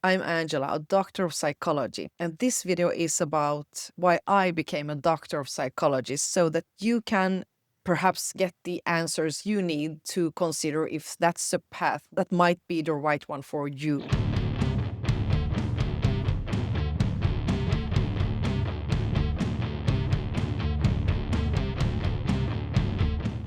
I'm Angela, a doctor of psychology, and this video is about why I became a doctor of psychology so that you can perhaps get the answers you need to consider if that's a path that might be the right one for you.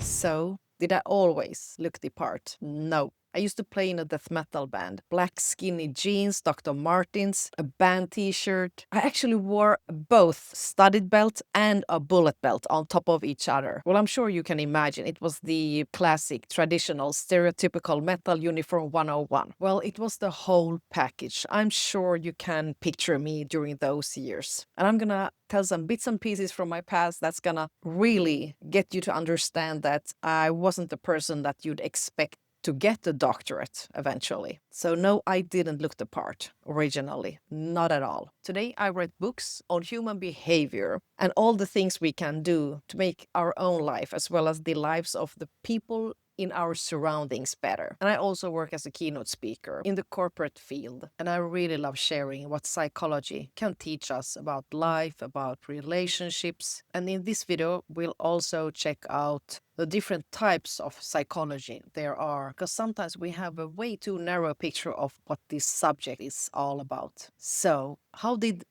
So, did I always look the part? No. I used to play in a death metal band. Black skinny jeans, Dr. Martens, a band t-shirt. I actually wore both studded belt and a bullet belt on top of each other. Well, I'm sure you can imagine. It was the classic, traditional, stereotypical metal uniform 101. Well, it was the whole package. I'm sure you can picture me during those years. And I'm gonna tell some bits and pieces from my past that's gonna really get you to understand that I wasn't the person that you'd expect to get a doctorate eventually. So no, I didn't look the part originally, not at all. Today I read books on human behavior and all the things we can do to make our own life as well as the lives of the people in our surroundings better. And I also work as a keynote speaker in the corporate field. And I really love sharing what psychology can teach us about life, about relationships. And in this video, we'll also check out the different types of psychology there are, because sometimes we have a way too narrow picture of what this subject is all about. So, how did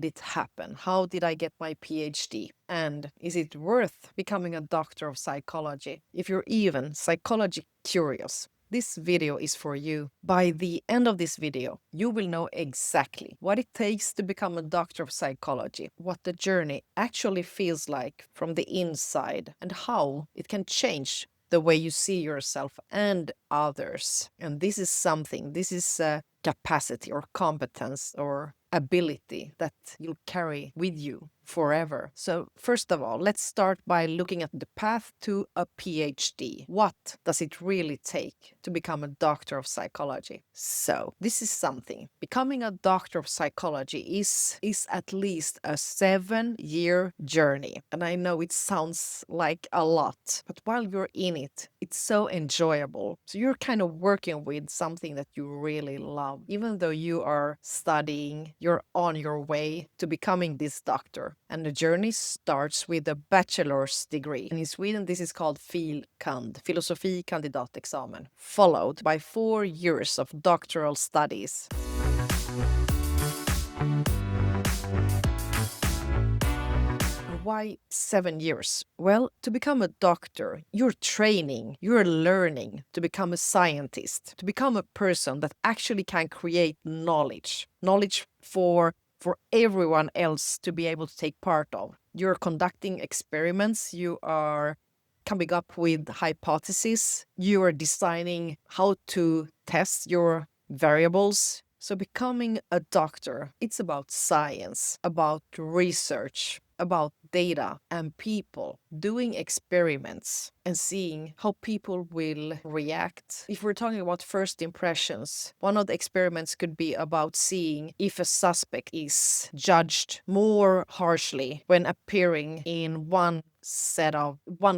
it happen? How did I get my PhD? And is it worth becoming a doctor of psychology? If you're even psychology curious, this video is for you. By the end of this video, you will know exactly what it takes to become a doctor of psychology, what the journey actually feels like from the inside, and how it can change the way you see yourself and others. And this is a capacity or competence or ability that you'll carry with you forever. So first of all, let's start by looking at the path to a PhD. What does it really take to become a doctor of psychology? So this is something. Becoming a doctor of psychology is at least a 7-year journey. And I know it sounds like a lot, but while you're in it, it's so enjoyable. So you're kind of working with something that you really love. Even though you are studying, you're on your way to becoming this doctor. And the journey starts with a bachelor's degree. And in Sweden, this is called Fil.Kand, Filosofi Kandidatexamen, followed by 4 years of doctoral studies. Why 7 years? Well, to become a doctor, you're training, you're learning to become a scientist, to become a person that actually can create knowledge for everyone else to be able to take part of. You're conducting experiments, you are coming up with hypotheses, you are designing how to test your variables. So becoming a doctor, it's about science, about research, about data and people, doing experiments and seeing how people will react. If we're talking about first impressions, one of the experiments could be about seeing if a suspect is judged more harshly when appearing in one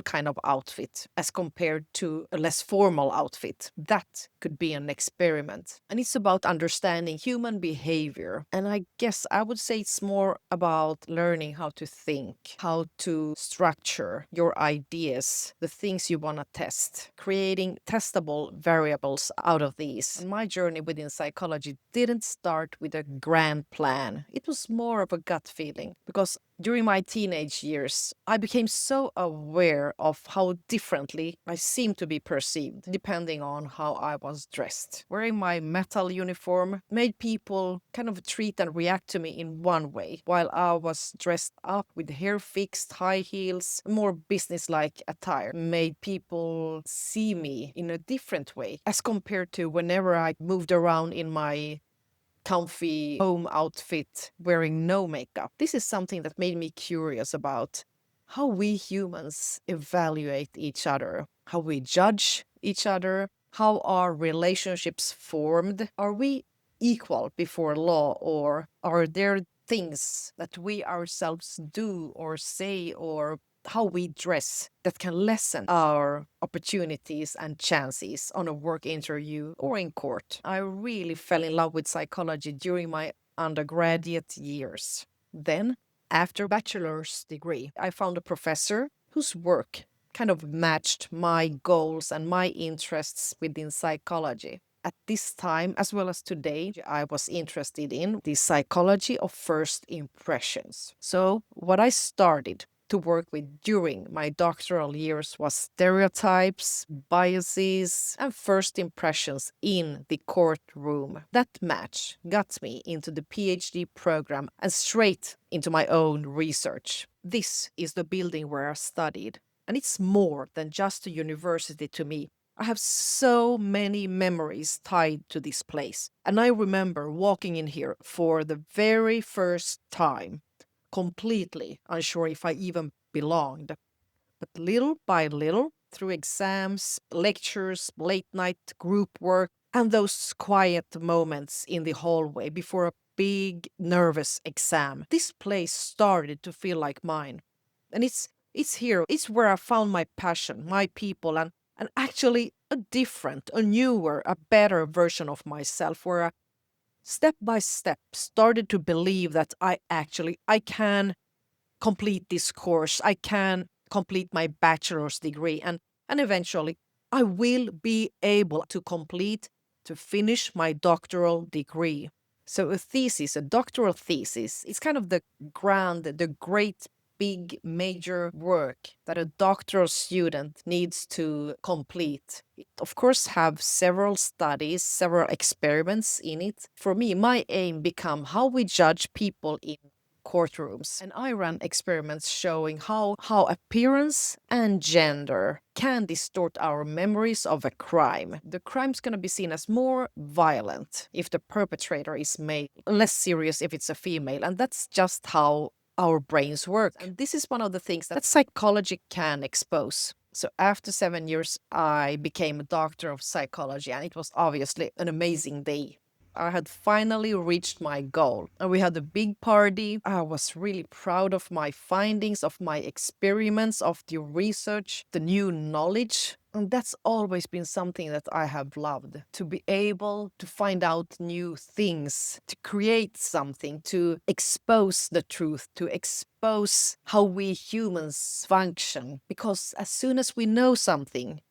kind of outfit as compared to a less formal outfit. That could be an experiment. And it's about understanding human behavior. And I guess I would say it's more about learning how to think, how to structure your ideas, the things you want to test, creating testable variables out of these. And my journey within psychology didn't start with a grand plan. It was more of a gut feeling because during my teenage years, I became so aware of how differently I seemed to be perceived, depending on how I was dressed. Wearing my metal uniform made people kind of treat and react to me in one way, while I was dressed up with hair fixed, high heels, more business-like attire, made people see me in a different way, as compared to whenever I moved around in my comfy home outfit wearing no makeup. This is something that made me curious about how we humans evaluate each other, how we judge each other, how our relationships formed. Are we equal before law, or are there things that we ourselves do or say or how we dress that can lessen our opportunities and chances on a work interview or in court. I really fell in love with psychology during my undergraduate years. Then, after bachelor's degree, I found a professor whose work kind of matched my goals and my interests within psychology. At this time, as well as today, I was interested in the psychology of first impressions. So, what I started to work with during my doctoral years was stereotypes, biases, and first impressions in the courtroom. That match got me into the PhD program and straight into my own research. This is the building where I studied, and it's more than just a university to me. I have so many memories tied to this place. And I remember walking in here for the very first time, completely unsure if I even belonged. But little by little, through exams, lectures, late night group work, and those quiet moments in the hallway before a big, nervous exam, this place started to feel like mine. And it's here, it's where I found my passion, my people, and actually a different, a newer, a better version of myself, where I step by step started to believe that I can complete this course. I can complete my bachelor's degree, and eventually I will be able to to finish my doctoral degree. So a doctoral thesis, it's kind of the great big major work that a doctoral student needs to complete. It of course have several studies, several experiments in it. For me, my aim become how we judge people in courtrooms. And I ran experiments showing how appearance and gender can distort our memories of a crime. The crime's going to be seen as more violent if the perpetrator is male, less serious if it's a female. And that's just how our brains work. And this is one of the things that psychology can expose. So after 7 years, I became a doctor of psychology, and it was obviously an amazing day. I had finally reached my goal, and we had a big party. I was really proud of my findings, of my experiments, of the research, the new knowledge. And that's always been something that I have loved, to be able to find out new things, to create something, to expose the truth, to expose how we humans function. Because as soon as we know something,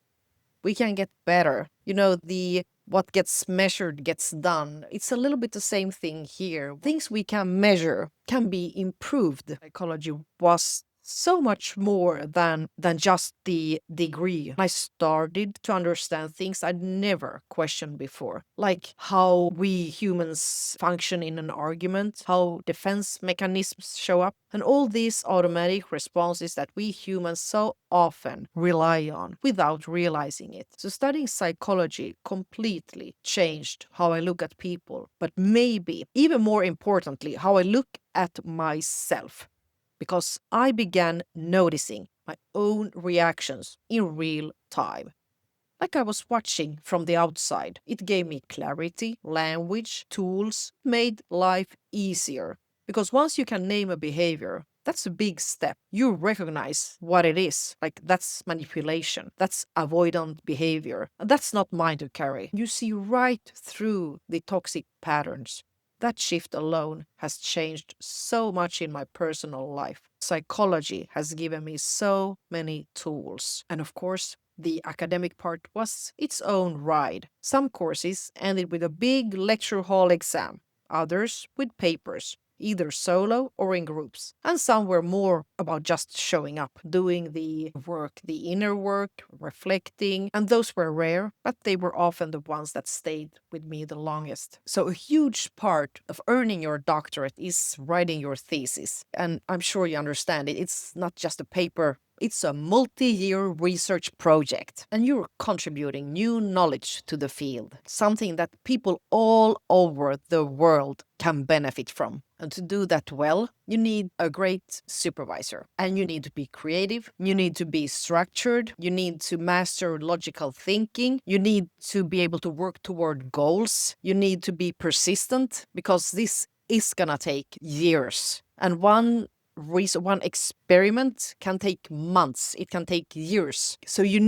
we can get better. You know, the what gets measured gets done. It's a little bit the same thing here. Things we can measure can be improved. Psychology was so much more than just the degree. I started to understand things I'd never questioned before, like how we humans function in an argument, how defense mechanisms show up, and all these automatic responses that we humans so often rely on without realizing it. So studying psychology completely changed how I look at people, but maybe even more importantly, how I look at myself, because I began noticing my own reactions in real time. Like I was watching from the outside. It gave me clarity, language, tools, made life easier. Because once you can name a behavior, that's a big step. You recognize what it is. Like that's manipulation, that's avoidant behavior. And that's not mine to carry. You see right through the toxic patterns. That shift alone has changed so much in my personal life. Psychology has given me so many tools. And of course, the academic part was its own ride. Some courses ended with a big lecture hall exam, others with papers, either solo or in groups. And some were more about just showing up, doing the work, the inner work, reflecting. And those were rare, but they were often the ones that stayed with me the longest. So a huge part of earning your doctorate is writing your thesis. And I'm sure you understand it. It's not just a paper. It's a multi-year research project, and you're contributing new knowledge to the field, something that people all over the world can benefit from. And to do that well, you need a great supervisor, and you need to be creative, you need to be structured, you need to master logical thinking, you need to be able to work toward goals, you need to be persistent, because this is gonna take years. And one one experiment can take months, it can take years. So you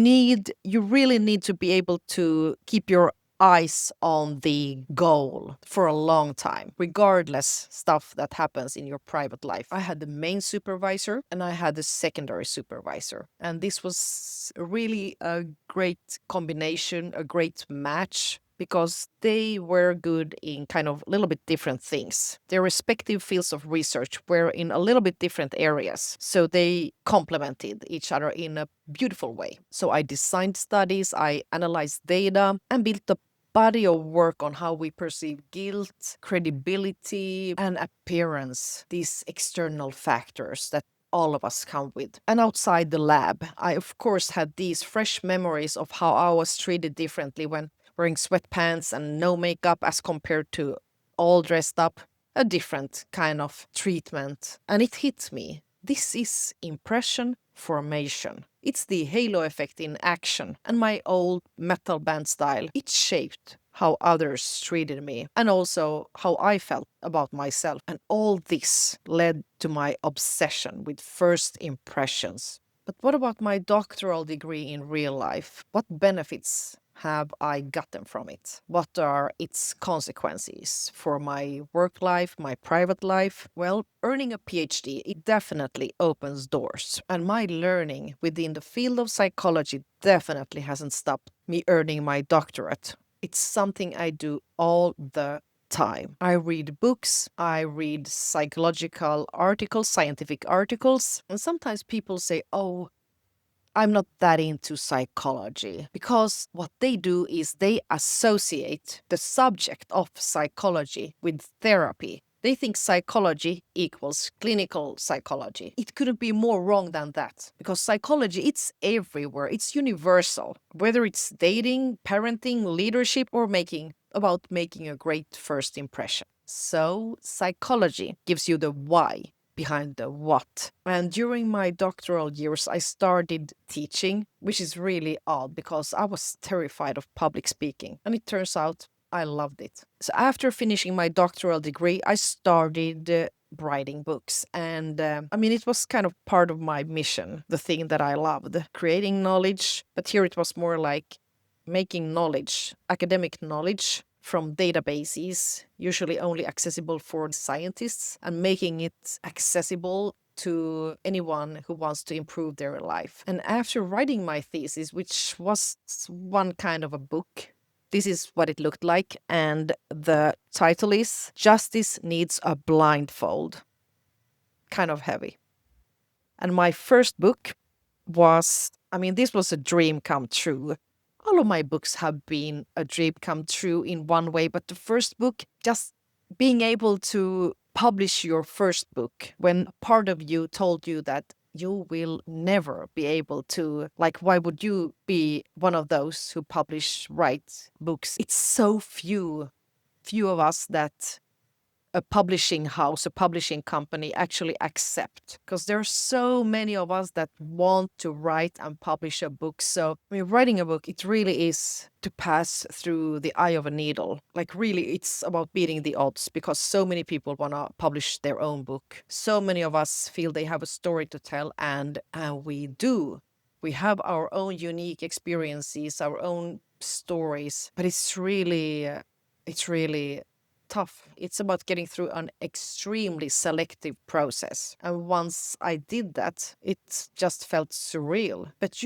really need to be able to keep your eyes on the goal for a long time, regardless stuff that happens in your private life. I had the main supervisor and I had the secondary supervisor. And this was really a great combination, a great match, because they were good in kind of a little bit different things. Their respective fields of research were in a little bit different areas, so they complemented each other in a beautiful way. So I designed studies, I analyzed data, and built a body of work on how we perceive guilt, credibility, and appearance, these external factors that all of us come with. And outside the lab, I of course had these fresh memories of how I was treated differently when wearing sweatpants and no makeup as compared to all dressed up, a different kind of treatment. And it hit me. This is impression formation. It's the halo effect in action. And my old metal band style, it shaped how others treated me and also how I felt about myself. And all this led to my obsession with first impressions. But what about my doctoral degree in real life? What benefits have I gotten from it? What are its consequences for my work life, my private life? Well, earning a PhD, it definitely opens doors. And my learning within the field of psychology definitely hasn't stopped me earning my doctorate. It's something I do all the time. I read books, I read psychological articles, scientific articles, and sometimes people say, oh, I'm not that into psychology, because what they do is they associate the subject of psychology with therapy. They think psychology equals clinical psychology. It couldn't be more wrong than that, because psychology, it's everywhere. It's universal, whether it's dating, parenting, leadership, or making a great first impression. So psychology gives you the why behind the what. And during my doctoral years, I started teaching, which is really odd because I was terrified of public speaking. And it turns out I loved it. So after finishing my doctoral degree, I started writing books. And it was kind of part of my mission, the thing that I loved, creating knowledge. But here it was more like making knowledge, academic knowledge, from databases, usually only accessible for scientists, and making it accessible to anyone who wants to improve their life. And after writing my thesis, which was one kind of a book, this is what it looked like. And the title is Justice Needs a Blindfold. Kind of heavy. And my first book was, this was a dream come true. All of my books have been a dream come true in one way, but the first book, just being able to publish your first book when part of you told you that you will never be able to, like, why would you be one of those who write books? It's so few of us that a publishing house, a publishing company actually accept. Because there are so many of us that want to write and publish a book. So, writing a book, it really is to pass through the eye of a needle. Like, really, it's about beating the odds because so many people want to publish their own book. So many of us feel they have a story to tell, and we do. We have our own unique experiences, our own stories, but it's really tough. It's about getting through an extremely selective process. And once I did that, it just felt surreal. But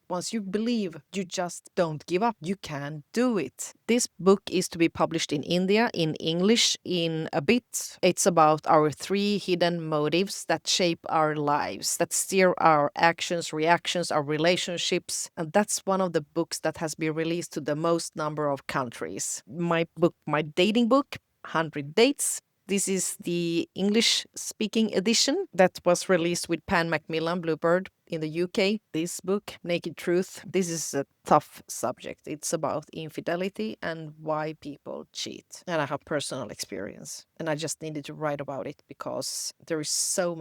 once you believe, you just don't give up. You can do it. This book is to be published in India, in English, in a bit. It's about our 3 hidden motives that shape our lives, that steer our actions, reactions, our relationships. And that's one of the books that has been released to the most number of countries. My book, my dating book, 100 Dates. This is the English-speaking edition that was released with Pan Macmillan Bluebird in the UK. This book, Naked Truth, this is a tough subject. It's about infidelity and why people cheat. And I have personal experience. And I just needed to write about it because there is so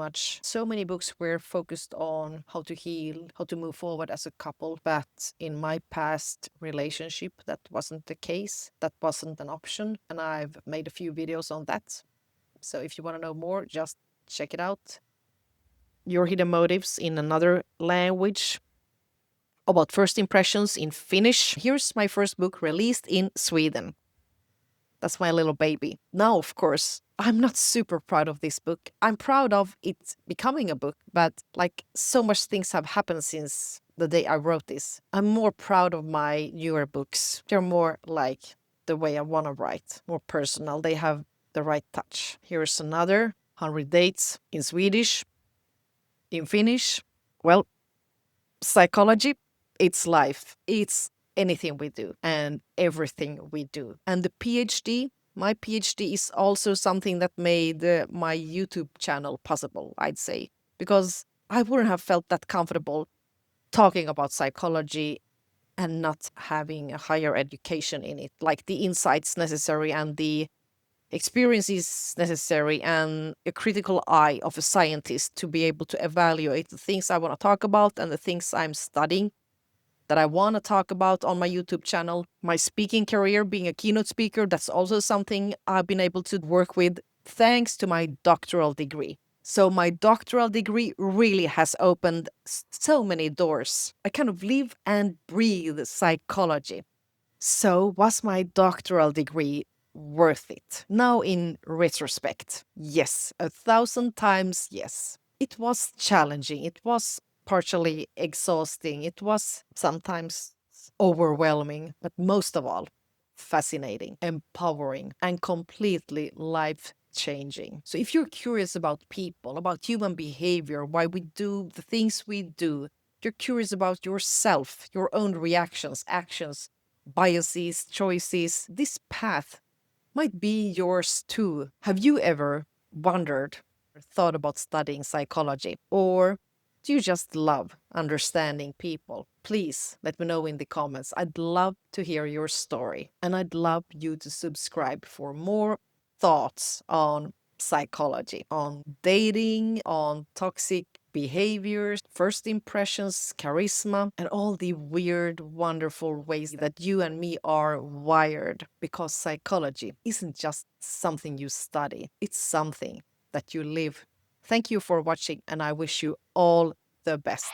many books were focused on how to heal, how to move forward as a couple. But in my past relationship, that wasn't the case. That wasn't an option. And I've made a few videos on that. So if you want to know more, just Check it out. Your Hidden Motives in Another Language, about first impressions in Finnish. Here's my first book released in Sweden. That's my little baby. Now, of course, I'm not super proud of this book. I'm proud of it becoming a book, but like so much things have happened since the day I wrote this. I'm more proud of my newer books. They're more like the way I want to write, more personal. They have the right touch. Here's another 100 Dates in Swedish, in Finnish. Well, psychology, it's life. It's anything we do and everything we do. And the PhD, my PhD is also something that made my YouTube channel possible, I'd say, because I wouldn't have felt that comfortable talking about psychology and not having a higher education in it, like the insights necessary and the experiences necessary and a critical eye of a scientist to be able to evaluate the things I want to talk about and the things I'm studying that I want to talk about on my YouTube channel. My speaking career, being a keynote speaker, that's also something I've been able to work with thanks to my doctoral degree. So my doctoral degree really has opened so many doors. I kind of live and breathe psychology. So, was my doctoral degree worth it? Now, in retrospect, yes, 1,000 times yes. It was challenging, it was partially exhausting, it was sometimes overwhelming, but most of all, fascinating, empowering, and completely life changing. So, if you're curious about people, about human behavior, why we do the things we do, you're curious about yourself, your own reactions, actions, biases, choices, this path might be yours too. Have you ever wondered or thought about studying psychology? Or do you just love understanding people? Please let me know in the comments. I'd love to hear your story. And I'd love you to subscribe for more thoughts on psychology, on dating, on toxic behaviors, first impressions, charisma, and all the weird, wonderful ways that you and me are wired. Because psychology isn't just something you study, it's something that you live. Thank you for watching, and I wish you all the best.